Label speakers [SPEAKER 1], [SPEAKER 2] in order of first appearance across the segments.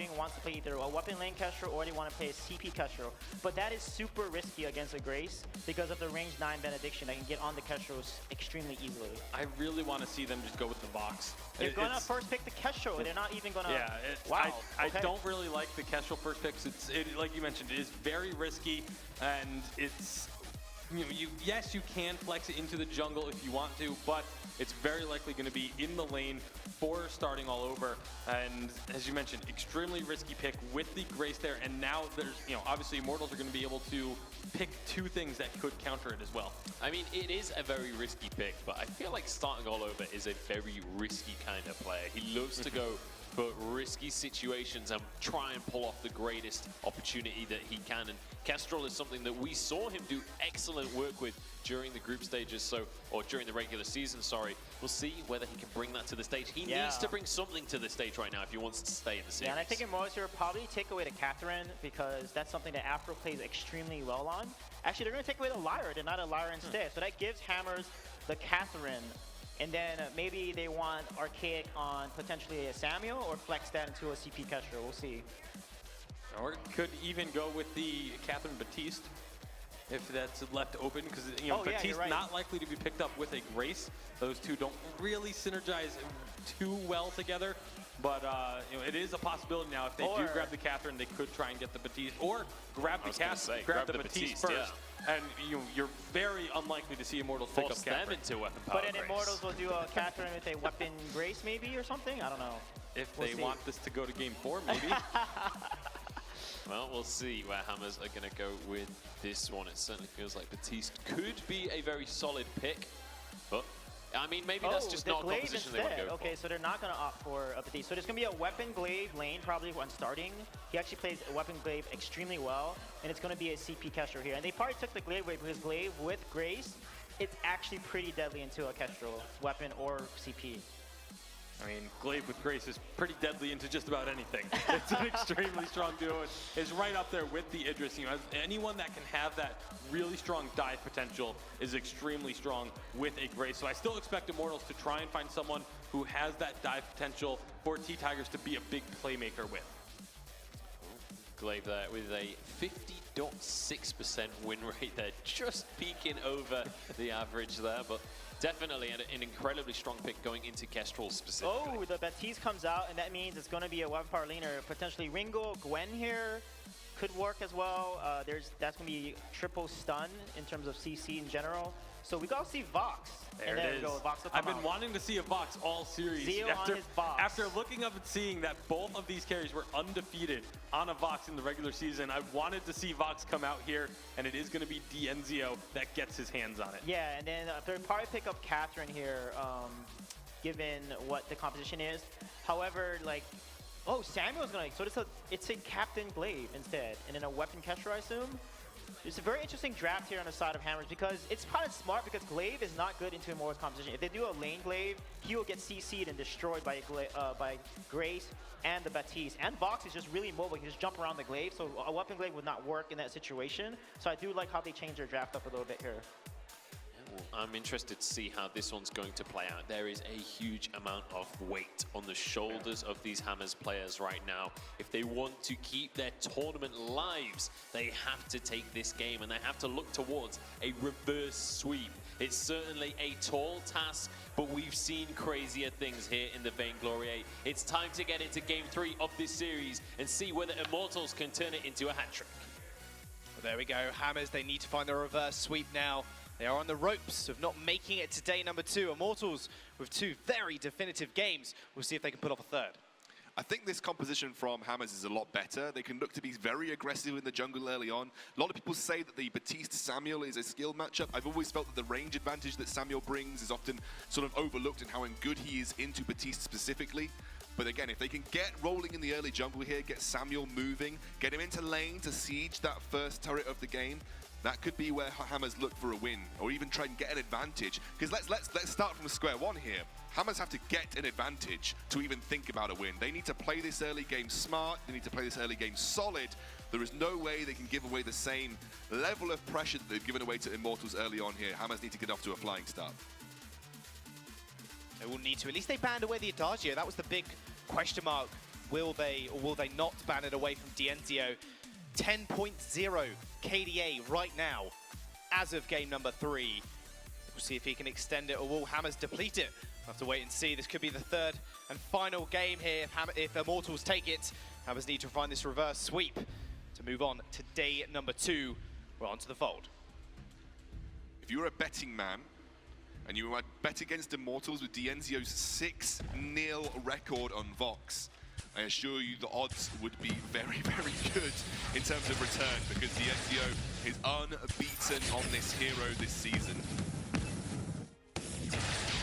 [SPEAKER 1] starting wants to play either a weapon lane Kestrel or they want to play a CP Kestrel. But that is super risky against a Grace because of the range 9 Benediction that can get on the Kestrels extremely easily.
[SPEAKER 2] I really want to see them just go with the Vox.
[SPEAKER 1] They're going to first pick the Kestrel. They're not even going to...
[SPEAKER 2] Yeah,
[SPEAKER 1] wow.
[SPEAKER 2] I don't really like the Kestrel first picks. Like you mentioned, it is very risky, and it's... yes, you can flex it into the jungle if you want to, but it's very likely going to be in the lane for starting all over. And as you mentioned, extremely risky pick with the Grace there. And now there's, obviously Immortals are going to be able to pick 2 things that could counter it as well.
[SPEAKER 3] I mean, it is a very risky pick, but I feel like starting all over is a very risky kind of player. He loves to go for risky situations and try and pull off the greatest opportunity that he can. And Kestrel is something that we saw him do excellent work with during the group stages, or during the regular season, sorry. We'll see whether he can bring that to the stage. He needs to bring something to the stage right now if he wants to stay in the series.
[SPEAKER 1] Yeah, and I think Immortals here will probably take away the Catherine because that's something that Afro plays extremely well on. Actually, they're going to take away the Lyra. They're not a Lyra instead. So that gives Hammers the Catherine. And then maybe they want Archaic on potentially a Samuel or flex that into a CP Kestrel. We'll see.
[SPEAKER 2] Or could even go with the Catherine Baptiste if that's left open, because Baptiste not likely to be picked up with a Grace. Those two don't really synergize too well together. But it is a possibility now. If they do grab the Catherine, they could try and get the Baptiste, or grab the Catherine, grab the Baptiste first. Yeah. And you're very unlikely to see Immortals pick up Catherine.
[SPEAKER 3] Them into weapon power.
[SPEAKER 1] But then Immortals will do a Catherine with a weapon Grace maybe or something. I don't know.
[SPEAKER 2] If they want this to go to game 4, maybe.
[SPEAKER 3] Well, we'll see where Hammers are going to go with this one. It certainly feels like Baptiste could be a very solid pick, but I mean, maybe that's just not a composition they want to go for.
[SPEAKER 1] Okay, so they're not going to opt for a Baptiste. So there's going to be a weapon glaive lane probably when starting. He actually plays a weapon glaive extremely well, and it's going to be a CP Kestrel here. And they probably took the glaive away because glaive with Grace, it's actually pretty deadly into a Kestrel weapon or CP.
[SPEAKER 2] I mean, glaive with Grace is pretty deadly into just about anything. It's an extremely strong duo. It's right up there with the Idris. Anyone that can have that really strong dive potential is extremely strong with a Grace. So I still expect Immortals to try and find someone who has that dive potential for T-Tigers to be a big playmaker with.
[SPEAKER 3] Glaive there with a 50.6% win rate there, just peeking over the average there, but definitely an incredibly strong pick going into Kestrel specifically.
[SPEAKER 1] Oh, the Baptiste comes out, and that means it's going to be a weapon power laner. Potentially Ringo, Gwen here could work as well. That's going to be triple stun in terms of CC in general. So we got to see Vox.
[SPEAKER 2] There it is. I've been wanting to see a Vox all series. After looking up and seeing that both of these carries were undefeated on a Vox in the regular season, I wanted to see Vox come out here, and it is going to be Dienzio that gets his hands on it.
[SPEAKER 1] Yeah, and then they'll probably pick up Catherine here, given what the composition is. However, oh, Samuel's going to, so it's a Captain Glaive instead, and then a weapon Kestrel, I assume. It's a very interesting draft here on the side of Hammers because it's kind of smart because Glaive is not good into Immortals composition. If they do a lane Glaive, he will get CC'd and destroyed by Grace and the Baptiste. And Vox is just really mobile. He can just jump around the Glaive, so a weapon Glaive would not work in that situation. So I do like how they changed their draft up a little bit here.
[SPEAKER 3] I'm interested to see how this one's going to play out. There is a huge amount of weight on the shoulders of these Hammers players right now. If they want to keep their tournament lives, they have to take this game and they have to look towards a reverse sweep. It's certainly a tall task, but we've seen crazier things here in the Vainglory 8. It's time to get into Game 3 of this series and see whether Immortals can turn it into a hat-trick.
[SPEAKER 4] Well, there we go. Hammers, they need to find the reverse sweep now. They are on the ropes of not making it to day number 2. Immortals with 2 very definitive games. We'll see if they can pull off a third.
[SPEAKER 5] I think this composition from Hammers is a lot better. They can look to be very aggressive in the jungle early on. A lot of people say that the Baptiste-Samuel is a skill matchup. I've always felt that the range advantage that Samuel brings is often sort of overlooked in how good he is into Baptiste specifically. But again, if they can get rolling in the early jungle here, get Samuel moving, get him into lane to siege that first turret of the game, that could be where Hammers look for a win, or even try and get an advantage. Because let's start from square one here. Hammers have to get an advantage to even think about a win. They need to play this early game smart. They need to play this early game solid. There is no way they can give away the same level of pressure that they've given away to Immortals early on here. Hammers need to get off to a flying start.
[SPEAKER 4] They will need to. At least they banned away the Adagio. That was the big question mark Will they or will they not ban it away from Dienzio? 10.0 KDA right now as of game number 3. We'll see if he can extend it or will Hammers deplete it. We'll have to wait and see. This could be the third and final game here if Immortals take it. Hammers need to find this reverse sweep to move on to day number 2. We're on to the Fold.
[SPEAKER 5] If you're a betting man and you might bet against Immortals with Dienzio's 6-0 record on Vox, I assure you the odds would be very, very good in terms of return, because Dienzio is unbeaten on this hero this season.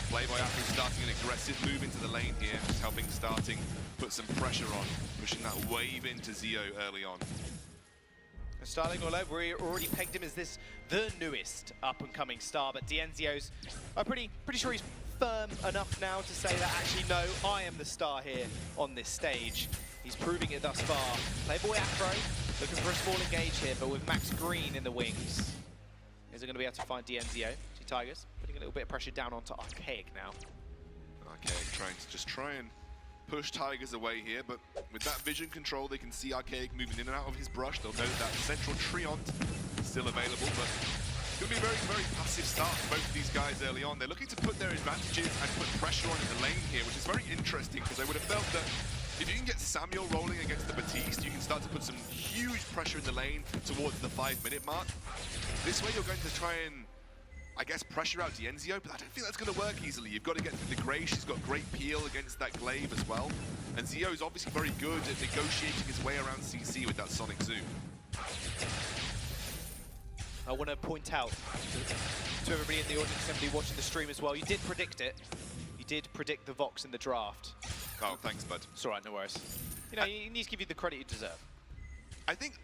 [SPEAKER 5] Playboy after starting an aggressive move into the lane here, just helping starting put some pressure on, pushing that wave into Zio early on.
[SPEAKER 4] Starting all over, we already pegged him as the newest up-and-coming star, but Dienzio's pretty sure he's firm enough now to say that actually no, I am the star here on this stage. He's proving it thus far. Playboy Afro looking for a small engage here, but with Max Green in the wings, is it going to be able to find Dienzio? Tigers putting a little bit of pressure down onto Archaic now.
[SPEAKER 5] Archaic trying to just try and push Tigers away here, but with that vision control, they can see Archaic moving in and out of his brush. They'll know that central Treant is still available, but it's going to be a very, very passive start for both of these guys early on. They're looking to put their advantages and put pressure on in the lane here, which is very interesting, because they would have felt that if you can get Samuel rolling against the Batiste, you can start to put some huge pressure in the lane towards the 5-minute mark. This way, you're going to try and, I guess, pressure out Dienzio, but I don't think that's going to work easily. You've got to get through the Grey. She's got great peel against that glaive as well. And Zio is obviously very good at negotiating his way around CC with that Sonic Zoom.
[SPEAKER 4] I want to point out to everybody in the audience, everybody watching the stream as well, you did predict it. You did predict the Vox in the draft.
[SPEAKER 5] Oh, thanks, bud.
[SPEAKER 4] It's all right, no worries. You know, you need to give you the credit you deserve.
[SPEAKER 5] I think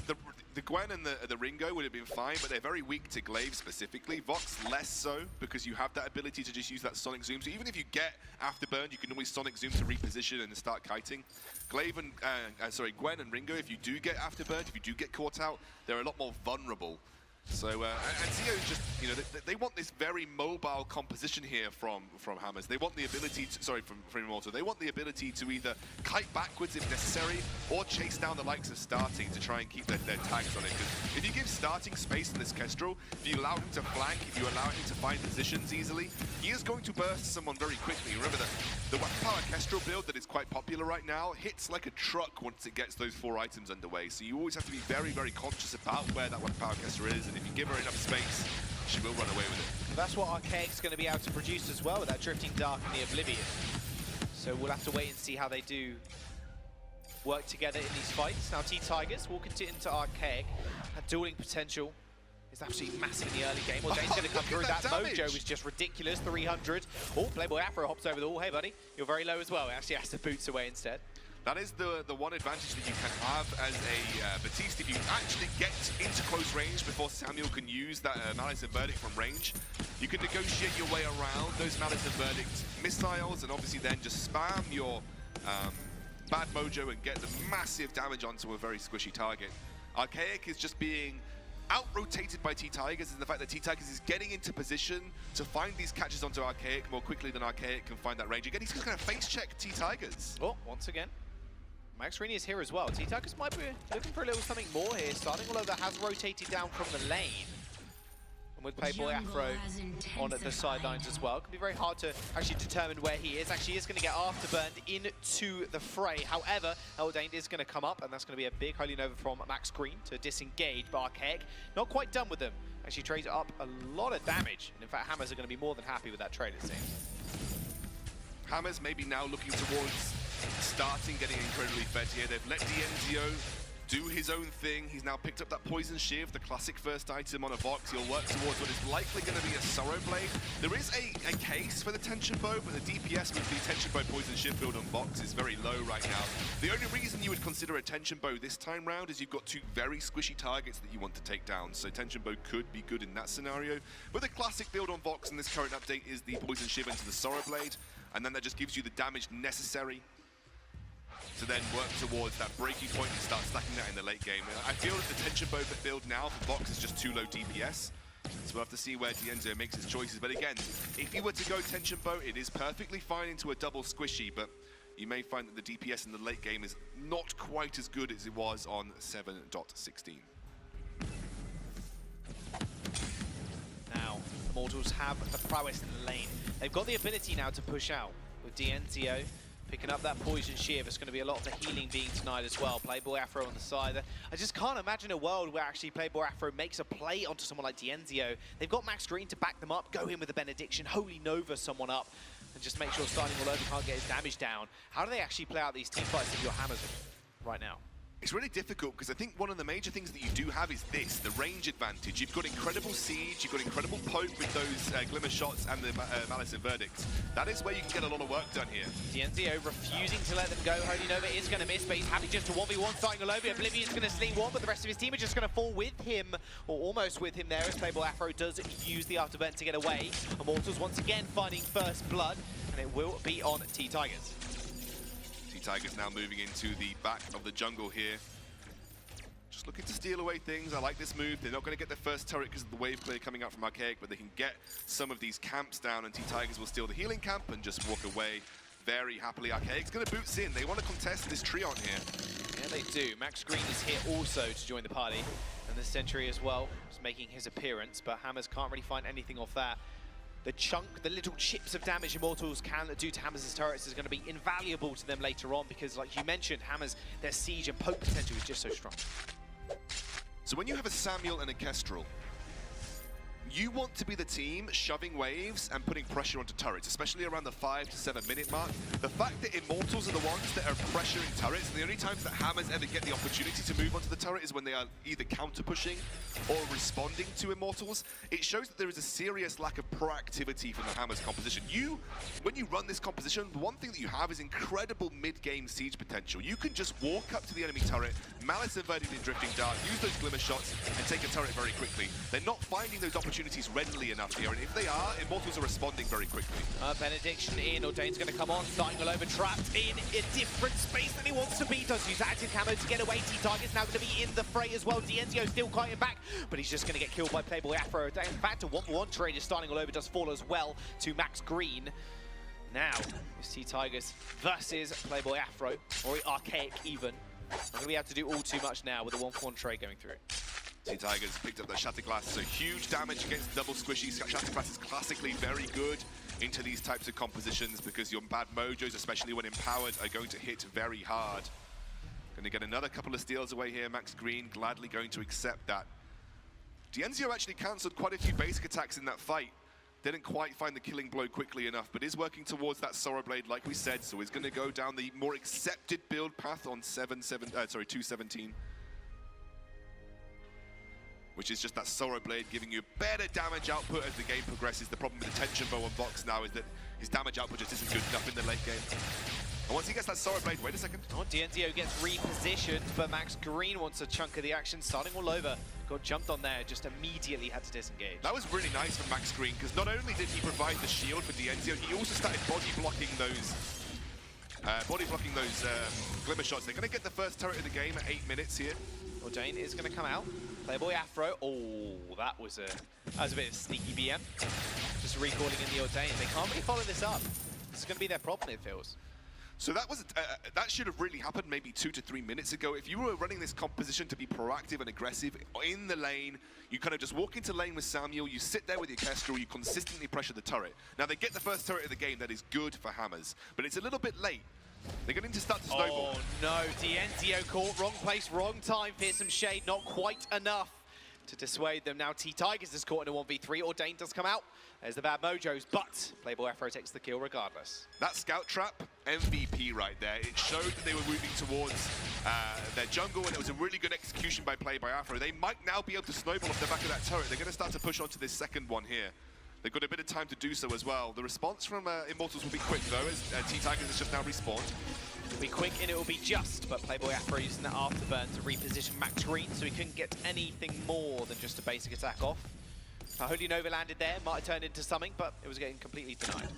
[SPEAKER 5] the Gwen and the Ringo would have been fine, but they're very weak to Glaive specifically. Vox less so, because you have that ability to just use that Sonic Zoom. So even if you get Afterburn, you can always Sonic Zoom to reposition and start kiting. Glaive and, Gwen and Ringo, if you do get Afterburn, if you do get caught out, they're a lot more vulnerable. So, and Zio is just, you know, they want this very mobile composition here from Hammers. They want the ability to, from Immortal, they want the ability to either kite backwards if necessary, or chase down the likes of Starting to try and keep their tags on it. Because if you give Starting space in this Kestrel, if you allow him to flank, if you allow him to find positions easily, he is going to burst someone very quickly. Remember that the weapon power Kestrel build that is quite popular right now hits like a truck once it gets those 4 items underway. So you always have to be very, very conscious about where that weapon power Kestrel is. And if you give her enough space, she will run away with it.
[SPEAKER 4] That's what Archaic's going to be able to produce as well, with that Drifting Dark and the Oblivion. So we'll have to wait and see how they do work together in these fights. Now T-Tigers walking into Archaic. That dueling potential is absolutely massive in the early game. Well, Jane's going to come through. That mojo was just ridiculous, 300. Oh, Playboy Afro hops over the wall. Hey, buddy, you're very low as well. It actually has to boots away instead.
[SPEAKER 5] That is the one advantage that you can have as a Batiste. If you actually get into close range before Samuel can use that Malice and Verdict from range, you can negotiate your way around those Malice and Verdict missiles, and obviously then just spam your bad mojo and get the massive damage onto a very squishy target. Archaic is just being out-rotated by T-Tigers, and the fact that T-Tigers is getting into position to find these catches onto Archaic more quickly than Archaic can find that range. Again, he's just going to face-check T-Tigers.
[SPEAKER 4] Oh, once again. Max Rini is here as well. T-Tigers might be looking for a little something more here. Starting all over has rotated down from the lane. And with Playboy Afro on at the sidelines as well. It can be very hard to actually determine where he is. Actually, is going to get afterburned into the fray. However, Eldain is going to come up, and that's going to be a big Holy Nova from Max Green to disengage. But Archaic, not quite done with them. Actually trades up a lot of damage. And in fact, Hammers are going to be more than happy with that trade, it seems.
[SPEAKER 5] Hammers maybe now looking towards Starting, getting incredibly fed here. They've let Dienzio do his own thing. He's now picked up that Poison Shiv, the classic first item on a Vox. He'll work towards what is likely going to be a Sorrow Blade. There is a case for the Tension Bow, but the DPS with the Tension Bow Poison Shiv build on Vox is very low right now. The only reason you would consider a Tension Bow this time round is you've got 2 very squishy targets that you want to take down. So Tension Bow could be good in that scenario. But the classic build on Vox in this current update is the Poison Shiv into the Sorrow Blade, and then that just gives you the damage necessary to then work towards that breaking point and start stacking that in the late game. I feel that the Tension Bow build now for Vox is just too low DPS, so we'll have to see where Dienzio makes his choices. But again, if you were to go Tension Bow, it is perfectly fine into a double squishy, but you may find that the DPS in the late game is not quite as good as it was on 7.16.
[SPEAKER 4] Now, Immortals have the prowess in the lane. They've got the ability now to push out with Dienzio picking up that poison shiv. It's going to be a lot of the healing being denied as well. Playboy Afro on the side. I just can't imagine a world where actually Playboy Afro makes a play onto someone like Dienzio. They've got Max Green to back them up, go in with a benediction, Holy Nova someone up, and just make sure Starting All Over can't get his damage down. How do they actually play out these team fights if you're Hammers right now?
[SPEAKER 5] It's really difficult because I think one of the major things that you do have is this, the range advantage. You've got incredible siege, you've got incredible poke with those glimmer shots and the Malice and Verdicts. That is where you can get a lot of work done here.
[SPEAKER 4] Dienzio refusing to let them go. Holy Nova is going to miss, but he's happy just to 1v1 Starting All Over. Oblivion's going to sling one, but the rest of his team are just going to fall with him, or almost with him there, as Playboy Afro does use the afterburn to get away. Immortals once again finding first blood, and it will be on T-Tigers.
[SPEAKER 5] Tigers now moving into the back of the jungle here. Just looking to steal away things. I like this move. They're not going to get the first turret because of the wave clear coming out from Archaic, but they can get some of these camps down, and T-Tigers will steal the healing camp and just walk away very happily. Archaic's going to boots in. They want to contest this Treant here.
[SPEAKER 4] Yeah, they do. Max Green is here also to join the party, and the Sentry as well is making his appearance, but Hammers can't really find anything off that. The chunk, the little chips of damage Immortals can do to Hammers' turrets is going to be invaluable to them later on because, like you mentioned, Hammers, their siege and poke potential is just so strong.
[SPEAKER 5] So when you have a Samuel and a Kestrel, you want to be the team shoving waves and putting pressure onto turrets, especially around the 5 to 7 minute mark. The fact that Immortals are the ones that are pressuring turrets, and the only times that Hammers ever get the opportunity to move onto the turret is when they are either counter-pushing or responding to Immortals. It shows that there is a serious lack of proactivity from the Hammers composition. When you run this composition, the one thing that you have is incredible mid-game siege potential. You can just walk up to the enemy turret, Malice inverted in Drifting Dart, use those glimmer shots, and take a turret very quickly. They're not finding those opportunities readily enough here, and if they are, Immortals are responding very quickly.
[SPEAKER 4] Benediction in, Ordain's going to come on, Starting All Over trapped in a different space than he wants to be. Does use active camo to get away. T-Tigers now going to be in the fray as well. Dienzio still fighting back, but he's just going to get killed by Playboy Afro. In fact, a 1-for-1 trade is Starting All Over does fall as well to Max Green. Now, it's T-Tigers versus Playboy Afro, or Archaic even. Not going to be able to do all too much now with a 1-for-1 trade going through.
[SPEAKER 5] T-Tigers picked up the Shatterglass, so huge damage against double squishies. Shatterglass is classically very good into these types of compositions because your bad mojos, especially when empowered, are going to hit very hard. Going to get another couple of steals away here. Max Green gladly going to accept that. Dienzio actually cancelled quite a few basic attacks in that fight. Didn't quite find the killing blow quickly enough, but is working towards that Sorrow Blade like we said, so he's going to go down the more accepted build path on 217. Which is just that Sorrow Blade giving you better damage output as the game progresses. The problem with the Tension Bow on Vox now is that his damage output just isn't good enough in the late game. And once he gets that Sorrow Blade, wait a second.
[SPEAKER 4] Oh, Dienzio gets repositioned, but Max Green wants a chunk of the action. Starting All Over, got jumped on there, just immediately had to disengage.
[SPEAKER 5] That was really nice from Max Green, because not only did he provide the shield for Dienzio, he also started body blocking those glimmer shots. They're going to get the first turret of the game at 8 minutes here.
[SPEAKER 4] Ordain is going to come out. Playboy Afro. Oh, that was a bit of sneaky BM. Just recalling in the Ordain. They can't really follow this up. This is going to be their problem, it feels.
[SPEAKER 5] So that should have really happened maybe 2 to 3 minutes ago. If you were running this composition to be proactive and aggressive in the lane, you kind of just walk into lane with Samuel, you sit there with your Kestrel, you consistently pressure the turret. Now they get the first turret of the game, that is good for Hammers, but it's a little bit late. They're going to start to snowball.
[SPEAKER 4] Oh no, Dienzio caught, wrong place, wrong time, fearsome shade, not quite enough to dissuade them. Now T-Tigers is caught in a 1v3, Ordain does come out. There's the bad mojos, but Playboy Afro takes the kill regardless.
[SPEAKER 5] That scout trap, MVP right there. It showed that they were moving towards their jungle, and it was a really good execution by Playboy Afro. They might now be able to snowball off the back of that turret. They're going to start to push onto this second one here. They've got a bit of time to do so as well. The response from Immortals will be quick though, as T-Tigers has just now respawned.
[SPEAKER 4] It'll be quick and it will be just, but Playboy Afro using that afterburn to reposition Max Green so he couldn't get anything more than just a basic attack off. Holy Nova landed there, might have turned into something, but it was getting completely denied.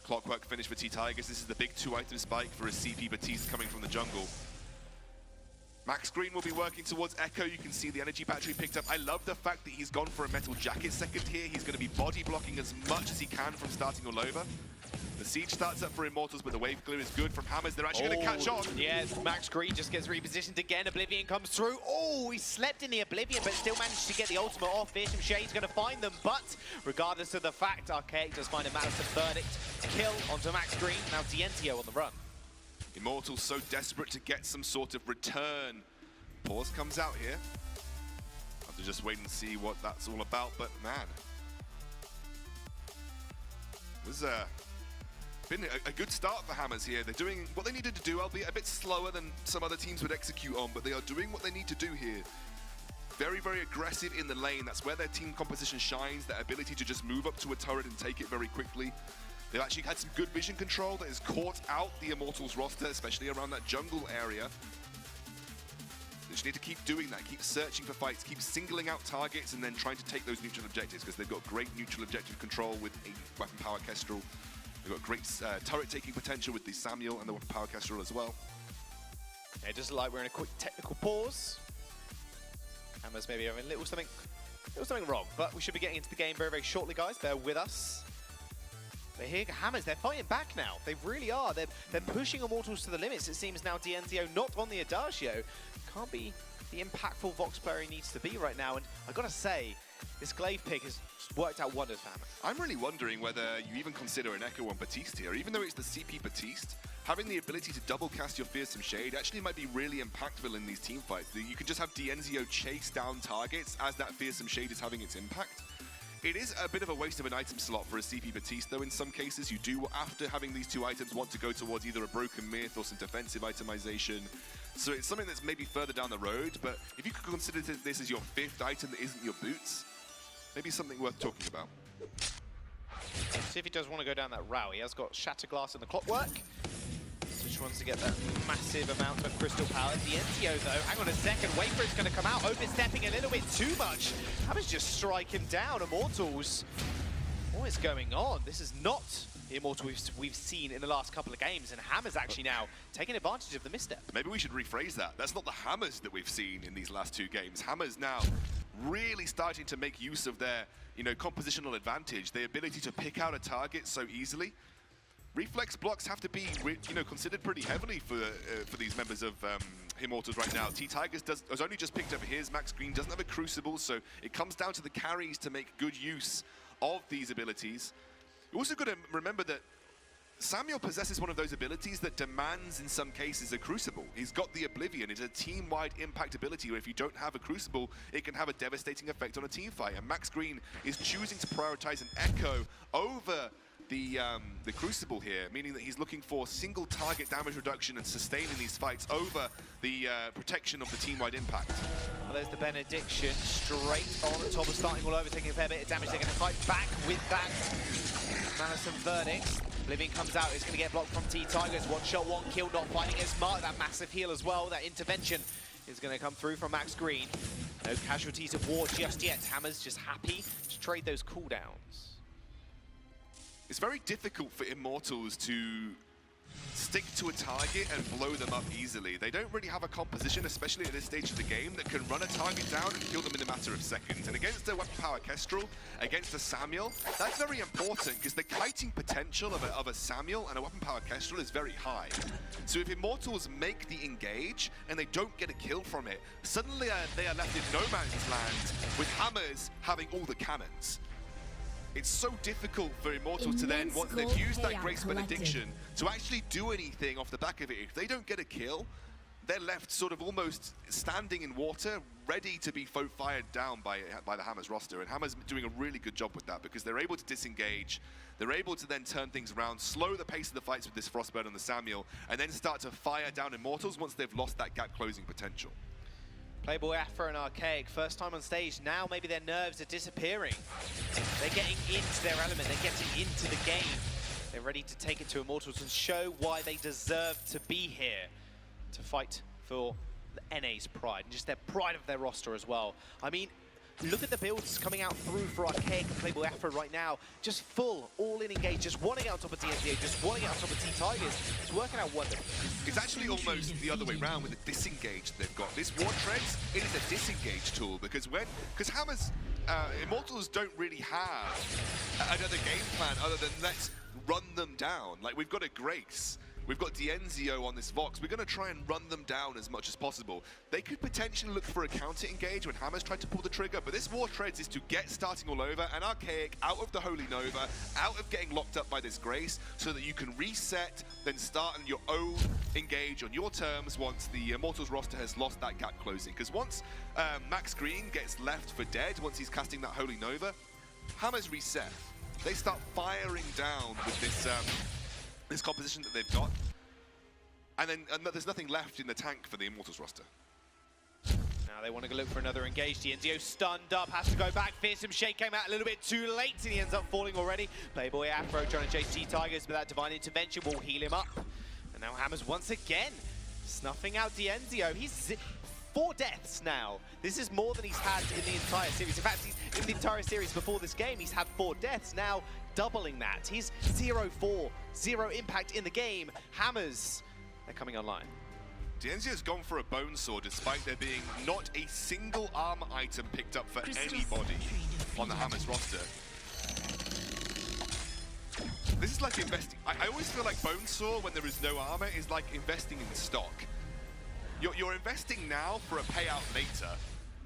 [SPEAKER 5] Clockwork finish for T-Tigers. This is the big 2-item spike for a CP Batiste coming from the jungle. Max Green will be working towards Echo. You can see the energy battery picked up. I love the fact that he's gone for a metal jacket second here. He's going to be body blocking as much as he can from Starting All Over. The siege starts up for Immortals, but the wave clear is good from Hammers. They're actually going to catch on.
[SPEAKER 4] Yeah, Max Green just gets repositioned again. Oblivion comes through. Oh, he slept in the Oblivion, but still managed to get the ultimate off. Fearsome Shade's going to find them, but regardless of the fact, Archaic does find a Madison verdict. Kill onto Max Green. Now Dientio on the run.
[SPEAKER 5] Immortals so desperate to get some sort of return. Pause comes out here. Have to just wait and see what that's all about, but man. It was been a good start for Hammers here. They're doing what they needed to do, albeit a bit slower than some other teams would execute on, but they are doing what they need to do here. Very, very aggressive in the lane. That's where their team composition shines, their ability to just move up to a turret and take it very quickly. They've actually had some good vision control that has caught out the Immortals roster, especially around that jungle area. They just need to keep doing that, keep searching for fights, keep singling out targets and then trying to take those neutral objectives, because they've got great neutral objective control with a weapon power Kestrel. They've got great turret taking potential with the Samuel and the weapon power Kestrel as well.
[SPEAKER 4] Yeah, just like we're in a quick technical pause. Hammers maybe having a little something wrong, but we should be getting into the game very, very shortly, guys. Bear with us. But here, Hammers, they're fighting back now. They really are. They're pushing Immortals to the limits. It seems now Dientio not on the Adagio. Can't be the impactful Vox player he needs to be right now. And I gotta say, this Glaive pick has worked out wonders for Hammers.
[SPEAKER 5] I'm really wondering whether you even consider an Echo on Batiste here. Even though it's the CP Batiste, having the ability to double cast your Fearsome Shade actually might be really impactful in these team fights. You can just have Dientio chase down targets as that Fearsome Shade is having its impact. It is a bit of a waste of an item slot for a CP Batiste, though in some cases you do, after having these two items, want to go towards either a Broken Myth or some defensive itemization. So it's something that's maybe further down the road, but if you could consider this as your 5th item that isn't your boots, maybe something worth talking about.
[SPEAKER 4] See if he does want to go down that route. He has got Shatter Glass in the Clockwork. So just wants to get that massive amount of crystal power. Dientio, though, hang on a second. Wait for it's going to come out. Overstepping a little bit too much. Hammers just strike him down. Immortals, what is going on? This is not the Immortals we've seen in the last couple of games, and Hammers actually now taking advantage of the misstep.
[SPEAKER 5] Maybe we should rephrase that. That's not the Hammers that we've seen in these last 2 games. Hammers now really starting to make use of their, compositional advantage, the ability to pick out a target so easily. Reflex blocks have to be, considered pretty heavily for these members of Immortals right now. T-Tigers has only just picked up his. Max Green doesn't have a Crucible, so it comes down to the carries to make good use of these abilities. You also got to remember that Samuel possesses one of those abilities that demands, in some cases, a Crucible. He's got the Oblivion. It's a team-wide impact ability where if you don't have a Crucible, it can have a devastating effect on a team fight. And Max Green is choosing to prioritize an Echo over the Crucible here, meaning that he's looking for single target damage reduction and sustain in these fights over the protection of the team-wide impact.
[SPEAKER 4] Well, there's the Benediction straight on the top of starting all over, taking a fair bit of damage. They're going to fight back with that Madison verdict. Oblivion comes out, it's going to get blocked from T-Tigers. 1 shot, 1 kill, not finding it smart. That massive heal as well, that intervention is going to come through from Max Green. No casualties of war just yet. Hammers just happy to trade those cooldowns.
[SPEAKER 5] It's very difficult for Immortals to stick to a target and blow them up easily. They don't really have a composition, especially at this stage of the game, that can run a target down and kill them in a matter of seconds. And against a weapon power Kestrel, against a Samuel, that's very important because the kiting potential of a Samuel and a weapon power Kestrel is very high. So if Immortals make the engage and they don't get a kill from it, suddenly they are left in no man's land with Hammers having all the cannons. It's so difficult for Immortals to then, once they've used that Grace Benediction, to actually do anything off the back of it. If they don't get a kill, they're left sort of almost standing in water, ready to be fired down by the Hammers roster. And Hammers doing a really good job with that because they're able to disengage. They're able to then turn things around, slow the pace of the fights with this Frostbird and the Samuel, and then start to fire down Immortals once they've lost that gap closing potential.
[SPEAKER 4] Playboy Afro and Archaic, first time on stage. Now maybe their nerves are disappearing. They're getting into their element. They're getting into the game. They're ready to take it to Immortals and show why they deserve to be here to fight for the NA's pride and just their pride of their roster as well. I mean, look at the builds coming out through for Archaic and Playboy Afro right now. Just full, all-in engage, just wanting out on top of DNDA, just wanting out on top of T-Tigers. It's working out wonderfully.
[SPEAKER 5] It's actually almost the other way around with the disengage they've got. This War Treads, it is a disengage tool because Hammers, Immortals don't really have another game plan other than let's run them down. Like, we've got a Grace. We've got Dienzio on this Vox. We're going to try and run them down as much as possible. They could potentially look for a counter engage when Hammers tried to pull the trigger, but this War Treads is to get starting all over and Archaic out of the Holy Nova, out of getting locked up by this Grace, so that you can reset, then start on your own engage on your terms once the Immortals roster has lost that gap closing. Because once Max Green gets left for dead, once he's casting that Holy Nova, Hammers reset. They start firing down with this this composition that they've got, and there's nothing left in the tank for the Immortals roster.
[SPEAKER 4] Now they want to look for another engage. Dienzio stunned up, has to go back. Fearsome Shake came out a little bit too late, and he ends up falling already. Playboy Afro trying to chase T-Tigers, but that Divine Intervention will heal him up. And now Hammers once again snuffing out Dienzio. He's 4 deaths now. This is more than he's had in the entire series. In fact, in the entire series before this game, he's had 4 deaths. Now doubling that. He's 0-4, 0 impact in the game. Hammers, they're coming online.
[SPEAKER 5] Dienzio's gone for a Bone Sword despite there being not a single armor item picked up for anybody on the Hammers roster. This is like investing. I always feel like Bone Sword, when there is no armor, is like investing in stock. You're investing now for a payout later,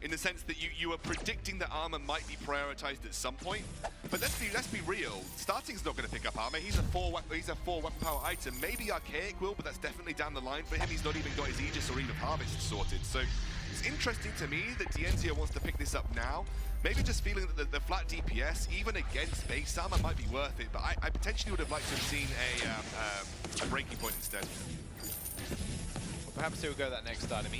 [SPEAKER 5] in the sense that you are predicting that armor might be prioritized at some point. But let's be real. Starting's not going to pick up armor. He's a 4 weapon power item. Maybe Archaic will, but that's definitely down the line for him. He's not even got his Aegis or even Harvest sorted. So it's interesting to me that Dienzio wants to pick this up now. Maybe just feeling that the flat DPS, even against base armor, might be worth it. But I potentially would have liked to have seen a breaking point instead.
[SPEAKER 4] Well, perhaps he'll go that next item.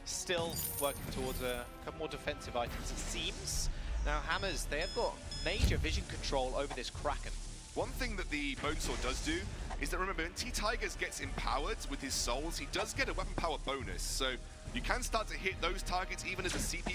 [SPEAKER 4] Still working towards a couple more defensive items, it seems. Now Hammers, they have got major vision control over this Kraken.
[SPEAKER 5] One thing that the Bone Sword does do is that, remember, when T-Tigers gets empowered with his souls, he does get a weapon power bonus. So you can start to hit those targets even as a CP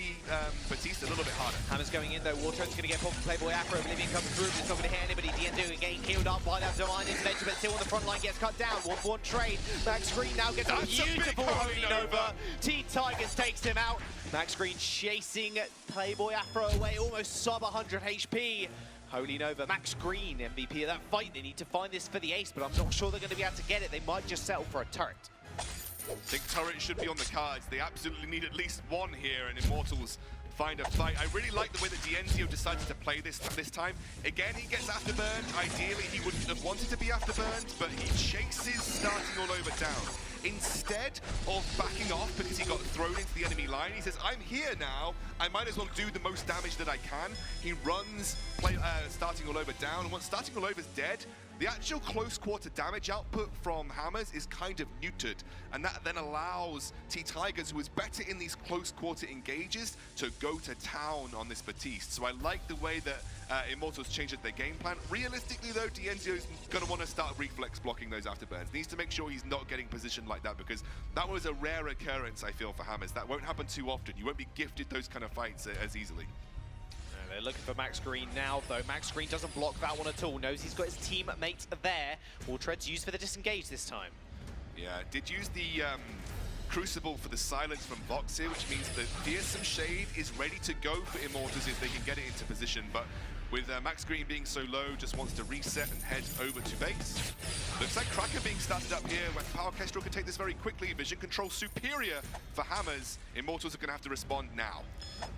[SPEAKER 5] Batiste a little bit harder.
[SPEAKER 4] Hammers going in though. War Tread's going to get popped from Playboy Afro. Oblivion coming through, but it's not going to hit anybody. Dienzio getting healed up by that Divine Intervention, but still on the front line, gets cut down. 1-for-1 trade. Max Green now gets a beautiful Holy Nova. T-Tigers takes him out. Max Green chasing Playboy Afro away, almost sub 100 HP. Holy Nova, Max Green, MVP of that fight. They need to find this for the ace, but I'm not sure they're going to be able to get it. They might just settle for a turret.
[SPEAKER 5] I think turret should be on the cards. They absolutely need at least one here, and Immortals find a fight. I really like the way that Dienzio decided to play this time. Again, he gets afterburned. Ideally, he wouldn't have wanted to be afterburned, but he chases starting all over down. Instead of backing off because he got thrown into the enemy line, he says, I'm here now, I might as well do the most damage that I can. He runs starting all over down, and once starting all over is dead, the actual close quarter damage output from Hammers is kind of neutered, and that then allows T-Tigers, who is better in these close quarter engages, to go to town on this Batiste. So I like the way that Immortals changed their game plan. Realistically though, Dienzio's going to want to start reflex blocking those afterburns. Needs to make sure he's not getting positioned like that, because that was a rare occurrence, I feel, for Hammers. That won't happen too often. You won't be gifted those kind of fights as easily.
[SPEAKER 4] They're looking for Max Green now, though. Max Green doesn't block that one at all. Knows he's got his teammate there. All Treads used for the disengage this time.
[SPEAKER 5] Yeah, did use the Crucible for the silence from Vox here, which means that Fearsome Shade is ready to go for Immortals if they can get it into position. But with Max Green being so low, just wants to reset and head over to base. Looks like Kraken being started up here. When Power Kestrel can take this very quickly. Vision control superior for Hammers. Immortals are going to have to respond now.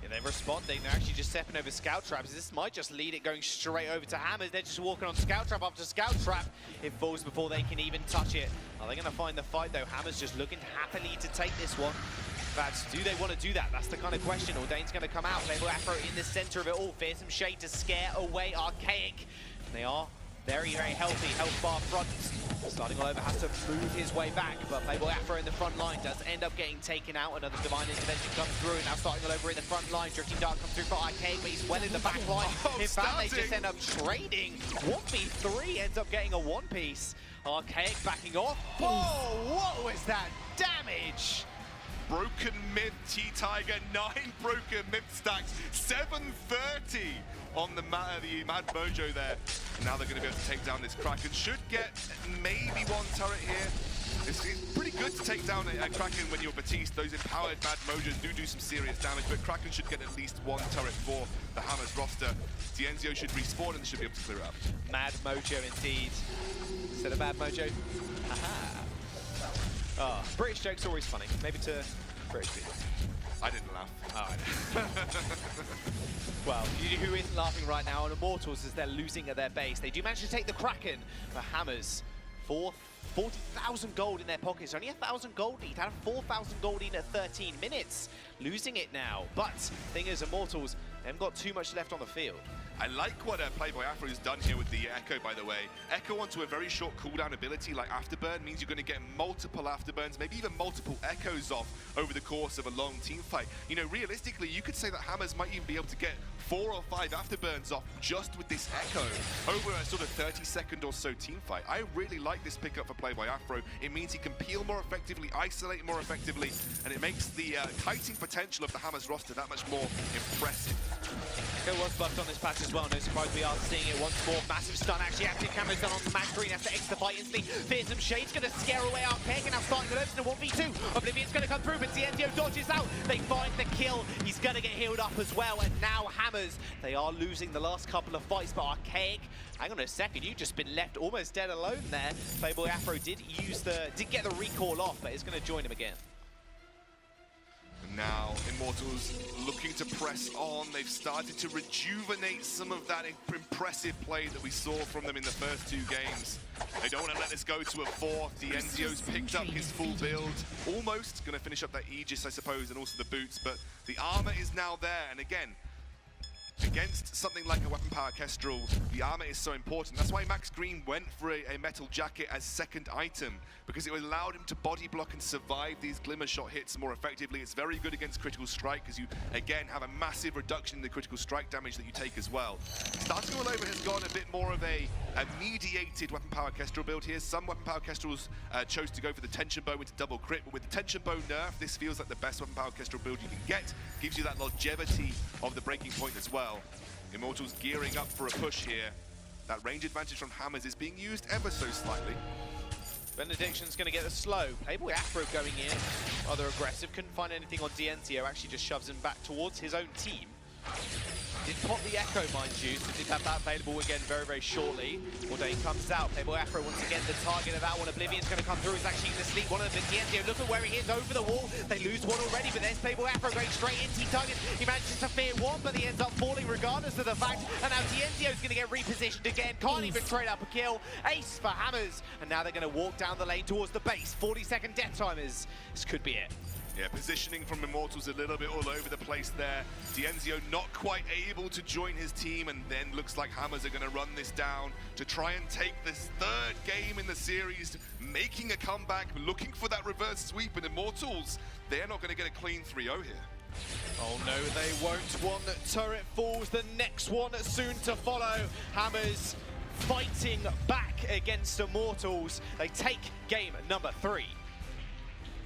[SPEAKER 4] Yeah, they're responding. They're actually just stepping over Scout Traps. This might just lead it going straight over to Hammers. They're just walking on Scout Trap after Scout Trap. It falls before they can even touch it. Are they going to find the fight, though? Hammers just looking happily to take this one. But do they want to do that? That's the kind of question. Ordain's going to come out. Playboy Afro in the center of it all. Fearsome Shade to scare away Archaic. And they are very, very healthy. Health bar front. Starting all over has to move his way back, but Playboy Afro in the front line does end up getting taken out. Another Divine Intervention comes through. Now starting all over in the front line. Drifting Dart comes through for Arcade, but he's well in the back line. In fact, they just end up trading. 1v3 ends up getting a one-piece. Archaic backing off. Whoa, what was that damage?
[SPEAKER 5] Broken Myth, T-Tiger, 9 broken Myth stacks, 730 on the Mad Mojo there. And now they're going to be able to take down this Kraken. Should get maybe one turret here. It's pretty good to take down a Kraken when you're Batiste. Those empowered Mad Mojos do some serious damage, but Kraken should get at least one turret for the Hammers roster. Dienzio should respawn and they should be able to clear it up.
[SPEAKER 4] Mad Mojo indeed. Instead of Mad Mojo. Aha. Oh, British jokes are always funny. Maybe to British people.
[SPEAKER 5] I didn't laugh.
[SPEAKER 4] Oh, I know. Well, who isn't laughing right now on Immortals as they're losing at their base. They do manage to take the Kraken. The Hammers, 40,000 gold in their pockets. Only 1,000 gold lead. Out of 4,000 gold in at 13 minutes. Losing it now. But thing is, Immortals, they haven't got too much left on the field.
[SPEAKER 5] I like what Playboy Afro has done here with the Echo, by the way. Echo onto a very short cooldown ability like Afterburn means you're going to get multiple Afterburns, maybe even multiple Echoes off over the course of a long team fight. You know, realistically, you could say that Hammers might even be able to get 4 or 5 Afterburns off just with this Echo over a sort of 30-second or so team fight. I really like this pickup for Playboy Afro. It means he can peel more effectively, isolate more effectively, and it makes the kiting potential of the Hammers roster that much more impressive.
[SPEAKER 4] Echo was buffed on this patch as well. No surprise we are seeing it once more. Massive stun actually. Active camera's done onto Max Green. Has to exit the fight instantly. Fearsome Shade's going to scare away Arcaic and now starting to lose in a 1v2. Oblivion's going to come through, but Dienzio dodges out. They find the kill. He's going to get healed up as well. And now Hammers, they are losing the last couple of fights, but Arcaic, hang on a second, you've just been left almost dead alone there. Playboy Afro did get the recall off, but it's going to join him again.
[SPEAKER 5] Now, Immortals looking to press on. They've started to rejuvenate some of that impressive play that we saw from them in the first 2 games. They don't want to let this go to a 4th. Dienzio's picked up his full build. Almost going to finish up that Aegis, I suppose, and also the boots, but the armor is now there. And again, against something like a weapon power Kestrel, the armor is so important. That's why Max Green went for a metal jacket as second item, because it allowed him to body block and survive these glimmer shot hits more effectively. It's very good against critical strike, because you, again, have a massive reduction in the critical strike damage that you take as well. Starting all over has gone a bit more of a mediated weapon power Kestrel build here. Some weapon power Kestrels chose to go for the tension bow into double crit, but with the tension bow nerf, this feels like the best weapon power Kestrel build you can get. Gives you that longevity of the breaking point as well. Immortals gearing up for a push here. That range advantage from Hammers is being used ever so slightly.
[SPEAKER 4] Benediction's going to get the slow. Playboy Afro going in, rather aggressive. Couldn't find anything on Dienzio. Actually just shoves him back towards his own team. Did pop the Echo, mind you, so did have that available again very, very shortly. Mordain comes out. Playboy Afro once again the target of that one. Oblivion's going to come through. He's actually going to sleep one of them. Dienzio, look at where he is over the wall. They lose one already, but there's Playboy Afro going straight into target. He manages to fear one, but he ends up falling regardless of the fact. And now Dienzio's going to get repositioned again. Can't even trade up a kill. Ace for Hammers. And now they're going to walk down the lane towards the base. 40-second death timers. This could be it.
[SPEAKER 5] Yeah, positioning from Immortals a little bit all over the place there. Dienzio not quite able to join his team, and then looks like Hammers are going to run this down to try and take this 3rd game in the series, making a comeback, looking for that reverse sweep, and Immortals, they're not going to get a clean 3-0 here.
[SPEAKER 4] Oh no, they won't. One turret falls, the next one soon to follow. Hammers fighting back against Immortals. They take game number 3.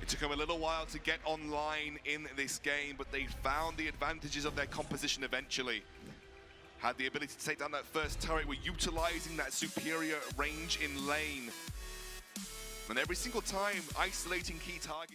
[SPEAKER 5] It took them a little while to get online in this game, but they found the advantages of their composition eventually. Had the ability to take down that first turret, were utilizing that superior range in lane. And every single time, isolating key targets.